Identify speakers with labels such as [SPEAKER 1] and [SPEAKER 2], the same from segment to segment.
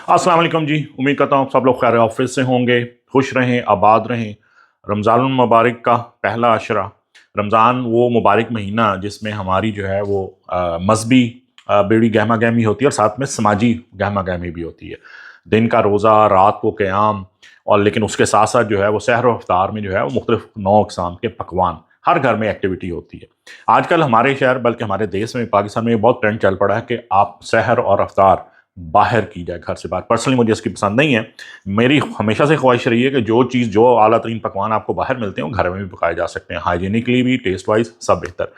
[SPEAKER 1] अस्सलाम वालेकुम जी। उम्मीद करता हूँ सब लोग खैर ऑफिस से होंगे, खुश रहें, आबाद रहें। रमज़ान मुबारक का पहला अशरा। रमज़ान वो मुबारक महीना जिसमें हमारी जो है वो मजहबी बड़ी गहमा गहमी होती है और साथ में समाजी गहमा गहमी भी होती है। दिन का रोज़ा, रात को क़याम, और लेकिन उसके साथ साथ जो है वो सहर व इफ्तार में जो है वो मुख्तलिफ नौ अक़साम के पकवान, हर घर में एक्टिविटी होती है। आजकल हमारे शहर बल्कि हमारे देश में, पाकिस्तान में ये बहुत ट्रेंड चल पड़ा है कि आप सहर और अफ्तार बाहर की जाए, घर से बाहर। पर्सनली मुझे इसकी पसंद नहीं है। मेरी हमेशा से ख्वाहिश रही है कि जो चीज़, जो आला तरीन पकवान आपको बाहर मिलते हैं वो घर में भी पकाए जा सकते हैं, हाइजीनिकली भी, टेस्ट वाइज सब बेहतर।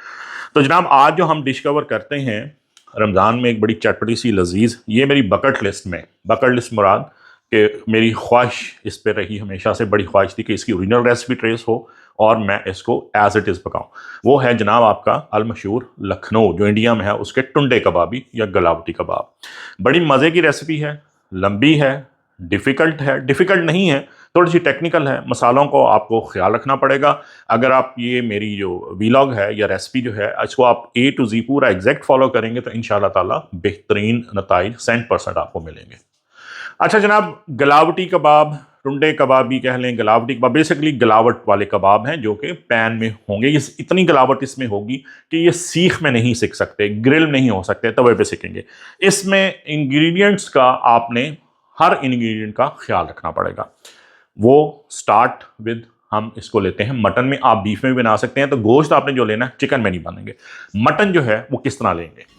[SPEAKER 1] तो जनाब, आज जो हम डिस्कवर करते हैं रमज़ान में एक बड़ी चटपटी सी लजीज, ये मेरी बकेट लिस्ट में, बकेट लिस्ट मुराद कि मेरी ख्वाहिश इस पर रही, हमेशा से बड़ी ख्वाहिश थी कि इसकी ओरिजिनल रेसिपी ट्रेस हो और मैं इसको एज इट इज़ पकाऊं। वो है जनाब आपका अलमशहूर लखनऊ, जो इंडिया में है, उसके टुंडे कबाबी या गलावटी कबाब। बड़ी मज़े की रेसिपी है, लंबी है, डिफ़िकल्ट है, डिफ़िकल्ट नहीं है, थोड़ी सी टेक्निकल है। मसालों को आपको ख्याल रखना पड़ेगा। अगर आप ये मेरी जो वीलॉग है या रेसिपी जो है, इसको आप ए टू जी पूरा एग्जैक्ट फॉलो करेंगे तो इंशाल्लाह ताला बेहतरीन नताइज 100% आपको मिलेंगे। अच्छा जनाब, गलावटी कबाब, टुंडे कबाब भी कह लें, गलावटी कबाब बेसिकली गलावट वाले कबाब हैं जो कि पैन में होंगे। ये इतनी गलावट इसमें होगी कि ये सीख में नहीं सीख सकते, ग्रिल नहीं हो सकते, तवे पे सीखेंगे। इसमें इंग्रेडिएंट्स का आपने हर इंग्रेडिएंट का ख्याल रखना पड़ेगा। वो स्टार्ट विद, हम इसको लेते हैं मटन में। आप बीफ में भी बना सकते हैं। तो गोश्त आपने जो लेना है, चिकन में नहीं बनेंगे। मटन जो है वो किस तरह लेंगे?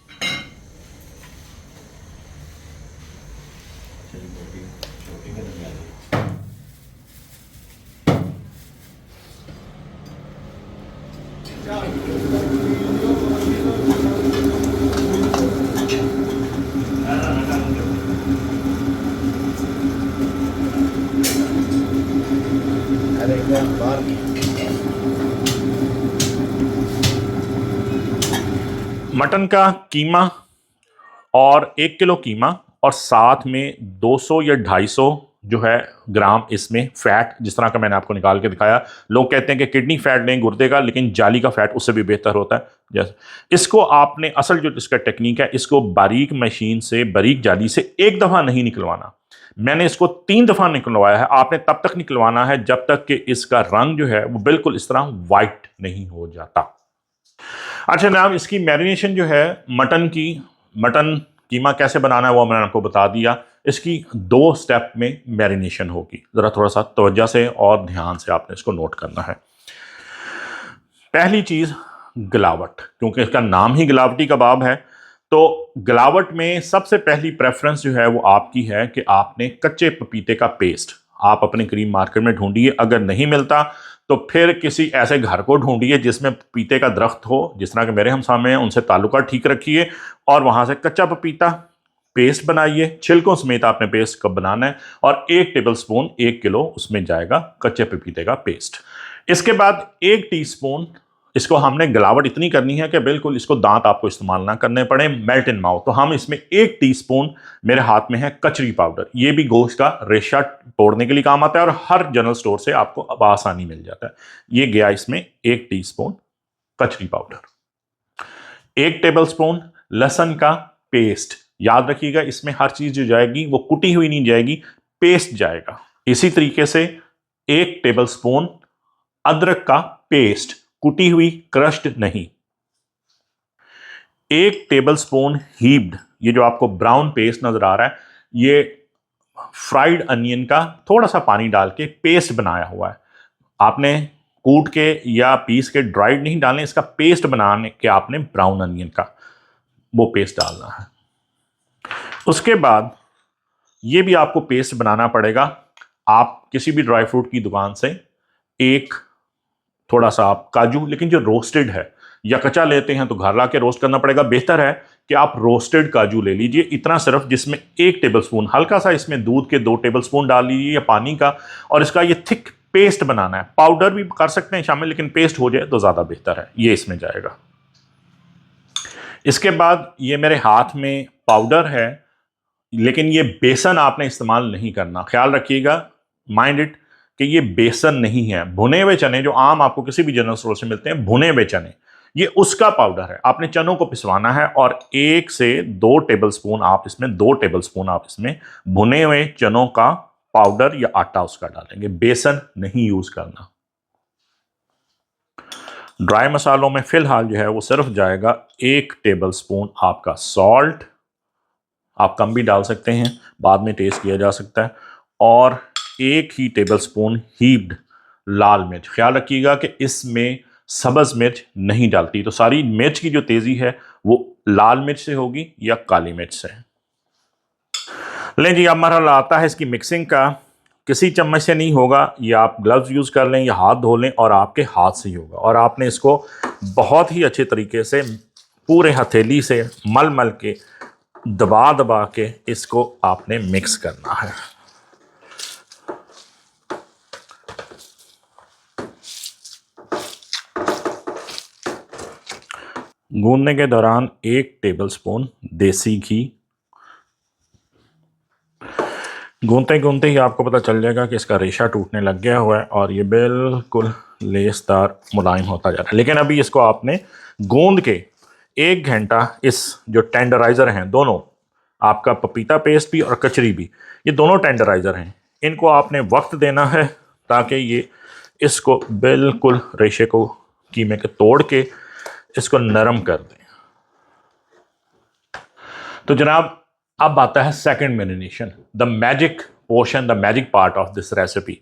[SPEAKER 1] मटन का कीमा, और 1 किलो कीमा, और साथ में 200 या 250 जो है ग्राम इसमें फ़ैट, जिस तरह का मैंने आपको निकाल के दिखाया। लोग कहते हैं कि किडनी फैट लें गुर्दे का, लेकिन जाली का फ़ैट उससे भी बेहतर होता है। जैसे इसको आपने, असल जो इसका टेक्निक है, इसको बारीक मशीन से, बारीक जाली से एक दफ़ा नहीं निकलवाना। मैंने इसको 3 दफ़ा निकलवाया है। आपने तब तक निकलवाना है जब तक कि इसका रंग जो है वो बिल्कुल इस तरह वाइट नहीं हो जाता। अच्छा जनाब, इसकी मैरिनेशन जो है मटन की, मटन कीमा कैसे बनाना है वो मैंने आपको बता दिया। इसकी 2 स्टेप में मैरिनेशन होगी। ज़रा थोड़ा सा तवज्जो से और ध्यान से आपने इसको नोट करना है। पहली चीज़ गलावट, क्योंकि इसका नाम ही गलावटी कबाब है। तो गलावट में सबसे पहली प्रेफरेंस जो है वो आपकी है कि आपने कच्चे पपीते का पेस्ट आप अपने करीब मार्केट में ढूंढिए। अगर नहीं मिलता तो फिर किसी ऐसे घर को ढूंढिए जिसमें पपीते का दरख्त हो, जिस तरह के मेरे हमसामे हैं, उनसे ताल्लुका ठीक रखिए और वहाँ से कच्चा पपीता पेस्ट बनाइए। छिलकों समेत आपने पेस्ट कब बनाना है, और 1 टेबल स्पून 1 किलो उसमें जाएगा कच्चे पपीते का पेस्ट। इसके बाद 1 टीस्पून, इसको हमने गलावट इतनी करनी है कि बिल्कुल इसको दांत आपको इस्तेमाल ना करने पड़े, मेल्ट इन माउथ। तो हम इसमें 1 टीस्पून, मेरे हाथ में है कचरी पाउडर, ये भी गोश्त का रेशा तोड़ने के लिए काम आता है और हर जनरल स्टोर से आपको अब आसानी मिल जाता है। ये गया इसमें 1 टीस्पून कचरी पाउडर। 1 टेबल स्पून लहसुन का पेस्ट। याद रखिएगा, इसमें हर चीज जो जाएगी वो कुटी हुई नहीं जाएगी, पेस्ट जाएगा। इसी तरीके से 1 टेबल स्पून अदरक का पेस्ट, कुटी हुई, क्रश्ड नहीं। 1 टेबल स्पून हीप्ड, ये जो आपको ब्राउन पेस्ट नजर आ रहा है, ये फ्राइड अनियन का थोड़ा सा पानी डाल के पेस्ट बनाया हुआ है। आपने कूट के या पीस के ड्राइड नहीं डालने, इसका पेस्ट बनाने के आपने ब्राउन अनियन का वो पेस्ट डालना है। उसके बाद ये भी आपको पेस्ट बनाना पड़ेगा। आप किसी भी ड्राई फ्रूट की दुकान से एक थोड़ा सा आप काजू, लेकिन जो रोस्टेड है, या कच्चा लेते हैं तो घर ला के रोस्ट करना पड़ेगा। बेहतर है कि आप रोस्टेड काजू ले लीजिए, इतना सिर्फ, जिसमें 1 टेबल स्पून, हल्का सा इसमें दूध के 2 टेबल स्पून डाल लीजिए या पानी का, और इसका ये थिक पेस्ट बनाना है। पाउडर भी कर सकते हैं शामिल, लेकिन पेस्ट हो जाए तो ज़्यादा बेहतर है। ये इसमें जाएगा। इसके बाद ये मेरे हाथ में पाउडर है, लेकिन ये बेसन आपने इस्तेमाल नहीं करना। ख्याल रखिएगा, माइंड इट, कि ये बेसन नहीं है। भुने हुए चने जो आम आपको किसी भी जनरल स्टोर से मिलते हैं, भुने हुए चने, ये उसका पाउडर है। आपने चनों को पिसवाना है और 1 से 2 टेबलस्पून आप इसमें 2 टेबलस्पून आप इसमें भुने हुए चनों का पाउडर या आटा उसका डालेंगे। बेसन नहीं यूज करना। ड्राई मसालों में फिलहाल जो है वो सिर्फ जाएगा 1 टेबलस्पून आपका सॉल्ट, आप कम भी डाल सकते हैं, बाद में टेस्ट किया जा सकता है, और 1 ही टेबलस्पून हीप्ड लाल मिर्च। ख्याल रखिएगा कि इसमें सब्ज मिर्च नहीं डालती, तो सारी मिर्च की जो तेजी है वो लाल मिर्च से होगी या काली मिर्च से। लें जी, अब मरहला आता है इसकी मिक्सिंग का। किसी चम्मच से नहीं होगा, या आप ग्लव्स यूज़ कर लें या हाथ धो लें, और आपके हाथ से ही होगा। और आपने इसको बहुत ही अच्छे तरीके से पूरे हथेली से मल मल के दबा दबा के इसको आपने मिक्स करना है। गूंदने के दौरान 1 टेबलस्पून देसी घी। गूंदते गूंदते ही आपको पता चल जाएगा कि इसका रेशा टूटने लग गया हुआ है और ये बिल्कुल लेसदार मुलायम होता जा रहा है। लेकिन अभी इसको आपने गूंद के 1 घंटा इस जो टेंडराइज़र हैं दोनों, आपका पपीता पेस्ट भी और कचरी भी, ये दोनों टेंडराइज़र हैं, इनको आपने वक्त देना है ताकि ये इसको बिल्कुल रेशे को कीमे के तोड़ के इसको नरम कर दें। तो जनाब, अब आता है second marination, the magic portion, the magic part of this recipe.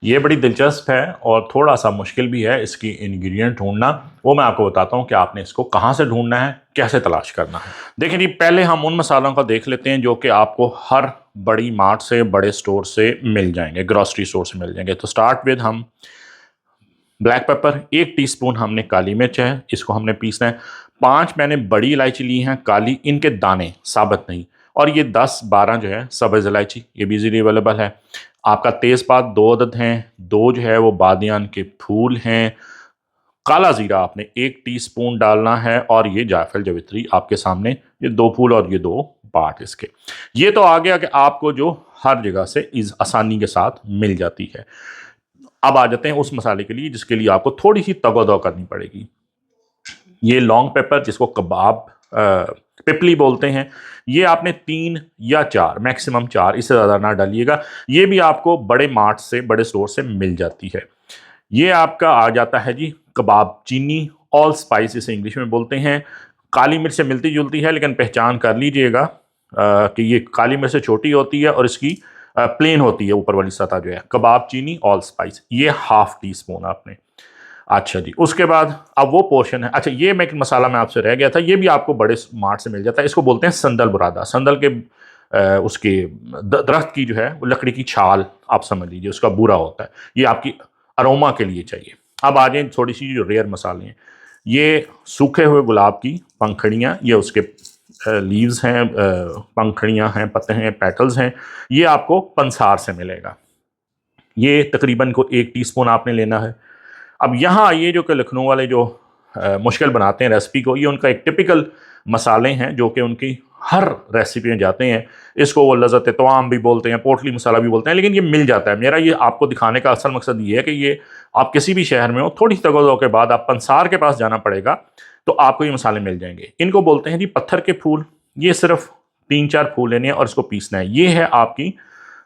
[SPEAKER 1] ये बड़ी दिलचस्प है और थोड़ा सा मुश्किल भी है इसकी इंग्रेडिएंट ढूंढना। वो मैं आपको बताता हूँ कि आपने इसको कहाँ से ढूंढना है, कैसे तलाश करना है। देखिए जी, पहले हम उन मसालों का देख लेते हैं जो कि आपको हर बड़ी मार्ट से, बड़े स्टोर से मिल जाएंगे, ग्रॉसरी स्टोर से मिल जाएंगे। तो स्टार्ट विद हम ब्लैक पेपर, 1 टीस्पून हमने काली मिर्च है, इसको हमने पीसना है। 5 मैंने बड़ी इलायची ली हैं काली, इनके दाने, साबुत नहीं। और ये 10-12 जो है सब्ज़ इलायची, ये भी इजीली अवेलेबल है। आपका तेज़पात 2 अदद हैं, 2 जो है वो बादियान के फूल हैं। काला ज़ीरा आपने 1 टीस्पून डालना है, और ये जायफल जवित्री आपके सामने, ये 2 फूल और ये 2 पार्ट इसके। ये तो आ गया कि आपको जो हर जगह से इस आसानी के साथ मिल जाती है। अब आ जाते हैं उस मसाले के लिए जिसके लिए आपको थोड़ी सी तगोदो करनी पड़ेगी। ये लॉन्ग पेपर, जिसको कबाब पिपली बोलते हैं, ये आपने 3 या 4, मैक्सिमम 4, इससे ज़्यादा ना डालिएगा। ये भी आपको बड़े मार्ट से, बड़े स्टोर से मिल जाती है। ये आपका आ जाता है जी कबाब चीनी, ऑल स्पाइस इसे इंग्लिश में बोलते हैं। काली मिर्च से मिलती जुलती है, लेकिन पहचान कर लीजिएगा कि ये काली मिर्च से छोटी होती है और इसकी प्लेन होती है ऊपर वाली सतह जो है। कबाब चीनी ऑल स्पाइस, ये ½ टीस्पून आपने। अच्छा जी, उसके बाद अब वो पोर्शन है। अच्छा, ये मैं एक मसाला मैं आपसे रह गया था, ये भी आपको बड़े मार्ट से मिल जाता है। इसको बोलते हैं संदल बुरादा। संदल के उसके दरख्त की जो है वो लकड़ी की छाल आप समझ लीजिए, उसका बूरा होता है। ये आपकी अरोमा के लिए चाहिए। अब आ जाए थोड़ी सी जो रेयर मसाले हैं, ये सूखे हुए गुलाब की पंखड़ियाँ, ये उसके लीव्स हैं, पंखड़ियाँ हैं, पत्ते हैं, पेटल्स हैं। ये आपको पंसार से मिलेगा। ये तकरीबन को 1 टीस्पून आपने लेना है। अब यहाँ आइए, जो कि लखनऊ वाले जो मुश्किल बनाते हैं रेसिपी को, ये उनका एक टिपिकल मसाले हैं जो कि उनकी हर रेसिपी में जाते हैं। इसको वो लज़्ज़त तवाम भी बोलते हैं, पोटली मसाला भी बोलते हैं, लेकिन ये मिल जाता है। मेरा ये आपको दिखाने का असल मकसद ये है कि ये आप किसी भी शहर में हो, थोड़ी तगोदो के बाद आप पंसार के पास जाना पड़ेगा, तो आपको ये मसाले मिल जाएंगे। इनको बोलते हैं जी पत्थर के फूल। ये सिर्फ 3-4 फूल लेने हैं और इसको पीसना है। ये है आपकी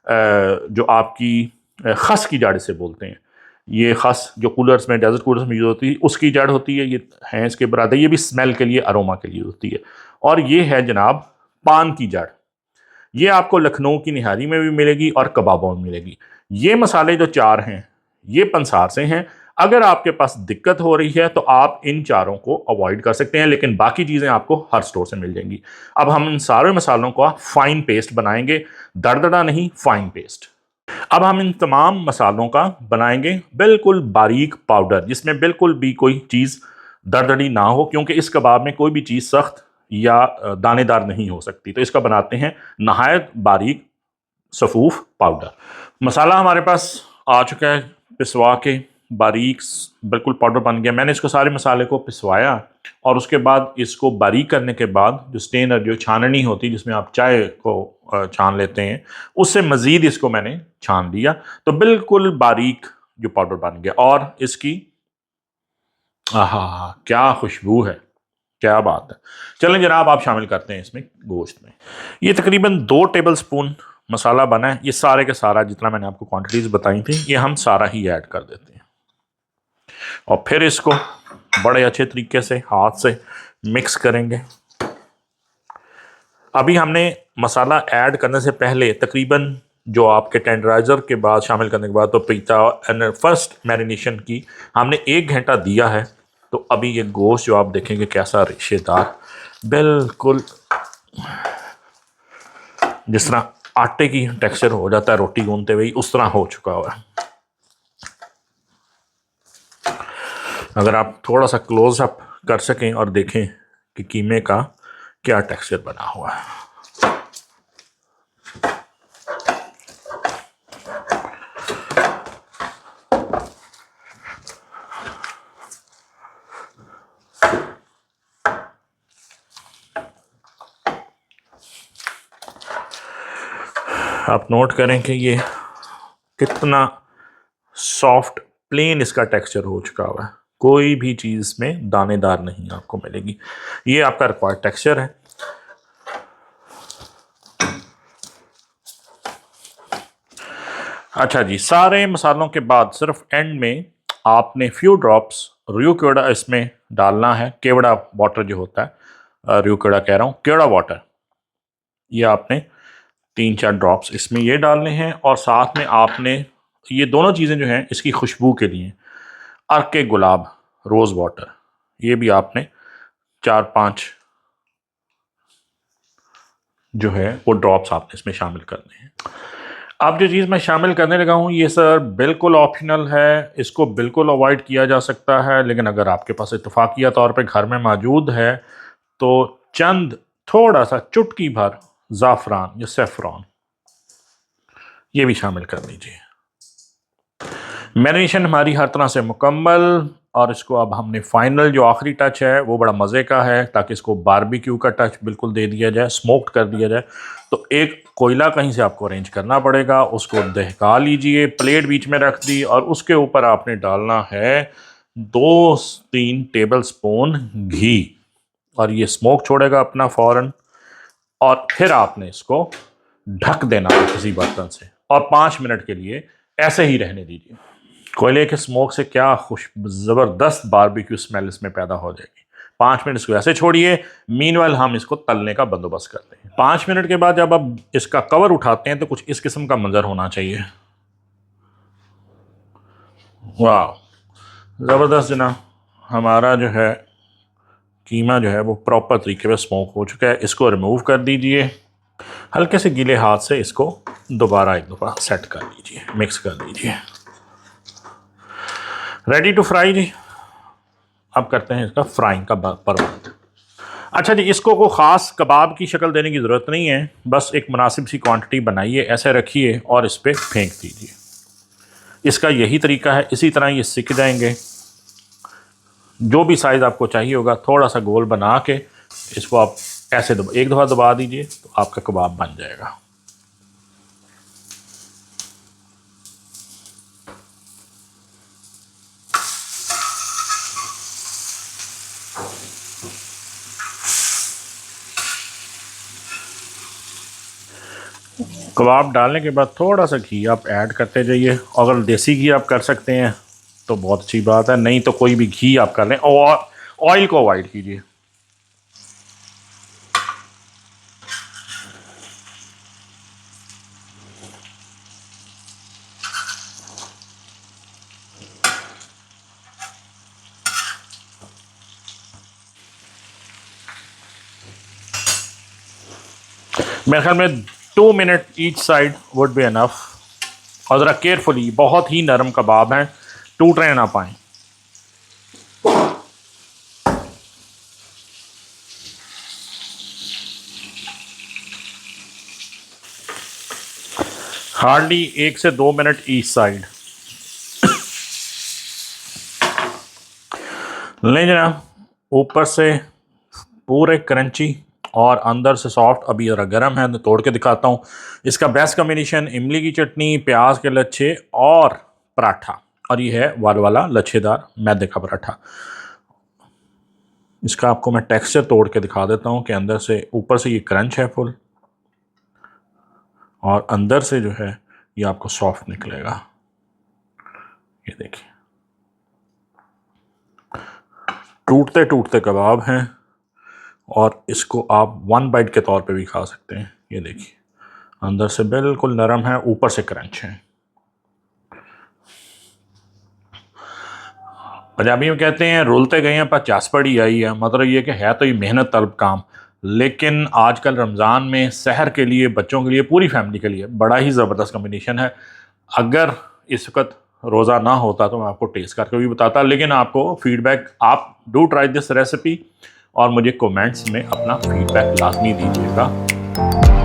[SPEAKER 1] जो आपकी खस की जड़ से बोलते हैं। ये खस जो कूलर्स में, डेजर्ट कूलर्स में यूज़ होती है, उसकी जड़ होती है। ये हैं इसके बराबर, ये भी स्मेल के लिए, अरोमा के लिए होती है। और ये है जनाब पान की जड़। ये आपको लखनऊ की निहारी में भी मिलेगी और कबाबों में मिलेगी। ये मसाले जो 4 हैं, ये पंसार से हैं। अगर आपके पास दिक्कत हो रही है तो आप इन चारों को अवॉइड कर सकते हैं, लेकिन बाकी चीज़ें आपको हर स्टोर से मिल जाएंगी। अब हम इन सारे मसालों का फाइन पेस्ट बनाएंगे, दरदरा नहीं, फाइन पेस्ट। अब हम इन तमाम मसालों का बनाएंगे बिल्कुल बारीक पाउडर, जिसमें बिल्कुल भी कोई चीज़ दरदरी ना हो, क्योंकि इस कबाब में कोई भी चीज़ सख्त या दानेदार नहीं हो सकती। तो इसका बनाते हैं नहायत बारीक सफ़ूफ पाउडर। मसाला हमारे पास आ चुका है पिसवा के, बारीक बिल्कुल पाउडर बन गया। मैंने इसको सारे मसाले को पिसवाया और उसके बाद इसको बारीक करने के बाद जो स्टेनर, जो छाननी होती है जिसमें आप चाय को छान लेते हैं, उससे मज़ीद इसको मैंने छान दिया। तो बिल्कुल बारीक जो पाउडर बन गया। और इसकी आहा, क्या खुशबू है, क्या बात है। चलें जनाब, आप शामिल करते हैं इसमें गोश्त में। ये तकरीबन 2 टेबल स्पून मसाला बना है। ये सारे के सारा जितना मैंने आपको क्वांटिटीज बताई थी ये हम सारा ही ऐड कर देते हैं और फिर इसको बड़े अच्छे तरीके से हाथ से मिक्स करेंगे। अभी हमने मसाला ऐड करने से पहले तकरीबन जो आपके टेंडराइज़र के बाद शामिल करने के बाद तो पीता एंड फर्स्ट मैरिनेशन की हमने 1 घंटा दिया है। तो अभी ये गोश्त जो आप देखेंगे कैसा रेशेदार, बिल्कुल जिस तरह आटे की टेक्सचर हो जाता है रोटी गूंदते हुए उस तरह हो चुका हुआ है। अगर आप थोड़ा सा क्लोज अप कर सकें और देखें कि कीमे का क्या टेक्सचर बना हुआ है। आप नोट करें कि ये कितना सॉफ्ट प्लेन इसका टेक्सचर हो चुका हुआ है, कोई भी चीज़ में दानेदार नहीं आपको मिलेगी। ये आपका रिक्वायर्ड टेक्सचर है। अच्छा जी, सारे मसालों के बाद सिर्फ एंड में आपने फ्यू ड्रॉप्स रियो केवड़ा इसमें डालना है। केवड़ा वाटर जो होता है, रियो केवड़ा कह रहा हूँ, केवड़ा वाटर, ये आपने 3-4 ड्रॉप्स इसमें ये डालने हैं। और साथ में आपने ये दोनों चीज़ें जो हैं इसकी खुशबू के लिए अर्के गुलाब रोज़ वाटर, ये भी आपने 4-5 जो है वो ड्रॉप्स आपने इसमें शामिल करने हैं। अब जो चीज़ मैं शामिल करने लगा हूँ ये सर बिल्कुल ऑप्शनल है, इसको बिल्कुल अवॉइड किया जा सकता है, लेकिन अगर आपके पास इत्तफाकिया तौर पे घर में मौजूद है तो चंद थोड़ा सा चुटकी भर ज़ाफ़रान या सेफ़रॉन ये भी शामिल कर लीजिए। मैरिनेशन हमारी हर तरह से मुकम्मल, और इसको अब हमने फाइनल जो आखिरी टच है वो बड़ा मज़े का है ताकि इसको बारबेक्यू का टच बिल्कुल दे दिया जाए, स्मोक्ड कर दिया जाए। तो एक कोयला कहीं से आपको अरेंज करना पड़ेगा, उसको दहका लीजिए, प्लेट बीच में रख दी और उसके ऊपर आपने डालना है 2-3 टेबल स्पून घी, और ये स्मोक छोड़ेगा अपना फ़ौरन। और फिर आपने इसको ढक देना है किसी बर्तन से और 5 मिनट के लिए ऐसे ही रहने दीजिए। कोयले के स्मोक से क्या खुश ज़बरदस्त बारबेक्यू स्मेल इसमें पैदा हो जाएगी। 5 मिनट इसको ऐसे छोड़िए, मीनवाइल हम इसको तलने का बंदोबस्त करते हैं। 5 मिनट के बाद जब आप इसका कवर उठाते हैं तो कुछ इस किस्म का मंजर होना चाहिए। वाह, ज़बरदस्त जना, हमारा जो है कीमा जो है वो प्रॉपर तरीके से स्मोक हो चुका है। इसको रिमूव कर दीजिए, हल्के से गीले हाथ से इसको दोबारा एक दफ़ा सेट कर लीजिए, मिक्स कर दीजिए। रेडी टू फ्राई जी। अब करते हैं इसका फ्राइंग का प्रबंध। अच्छा जी, इसको को ख़ास कबाब की शक्ल देने की ज़रूरत नहीं है, बस एक मुनासिब सी क्वांटिटी बनाइए, ऐसे रखिए और इस पर फेंक दीजिए। इसका यही तरीका है, इसी तरह ये सिक जाएंगे। जो भी साइज़ आपको चाहिए होगा थोड़ा सा गोल बना के इसको आप ऐसे एक दफ़ा दबा दीजिए तो आपका कबाब बन जाएगा। कबाब डालने के बाद थोड़ा सा घी आप ऐड करते जाइए। अगर देसी घी आप कर सकते हैं तो बहुत अच्छी बात है, नहीं तो कोई भी घी आप कर लें, और ऑयल को अवॉइड कीजिए। मेरे ख्याल में 2 minute each side would be enough. और ज़रा केयरफुली, बहुत ही नरम कबाब हैं, टूटने ना पाएँ। हार्डली 1 से 2 मिनट ईच साइड। लें जनाब, ऊपर से पूरे क्रंची और अंदर से सॉफ्ट। अभी ज़रा गर्म है तो तोड़ के दिखाता हूँ। इसका बेस्ट कम्बिनेशन इमली की चटनी, प्याज के लच्छे और पराठा, और ये है वाल वाला लच्छेदार मैदे का पराठा। इसका आपको मैं टेक्सचर तोड़ के दिखा देता हूँ कि अंदर से, ऊपर से ये क्रंच है फुल, और अंदर से जो है ये आपको सॉफ्ट निकलेगा। ये देखिए, टूटते टूटते कबाब हैं, और इसको आप 1 बाइट के तौर पे भी खा सकते हैं। ये देखिए, अंदर से बिल्कुल नरम है, ऊपर से क्रंच है। पंजाबी में कहते हैं रुलते गए हैं पर चस पड़ी आई है। मतलब ये कि है तो ये मेहनत तलब काम, लेकिन आजकल रमज़ान में सहर के लिए, बच्चों के लिए, पूरी फैमिली के लिए बड़ा ही ज़बरदस्त कम्बिनेशन है। अगर इस वक्त रोज़ा ना होता तो मैं आपको टेस्ट करके भी बताता, लेकिन आपको फीडबैक, आप डू ट्राई दिस रेसिपी और मुझे कमेंट्स में अपना फीडबैक लाजमी दीजिएगा।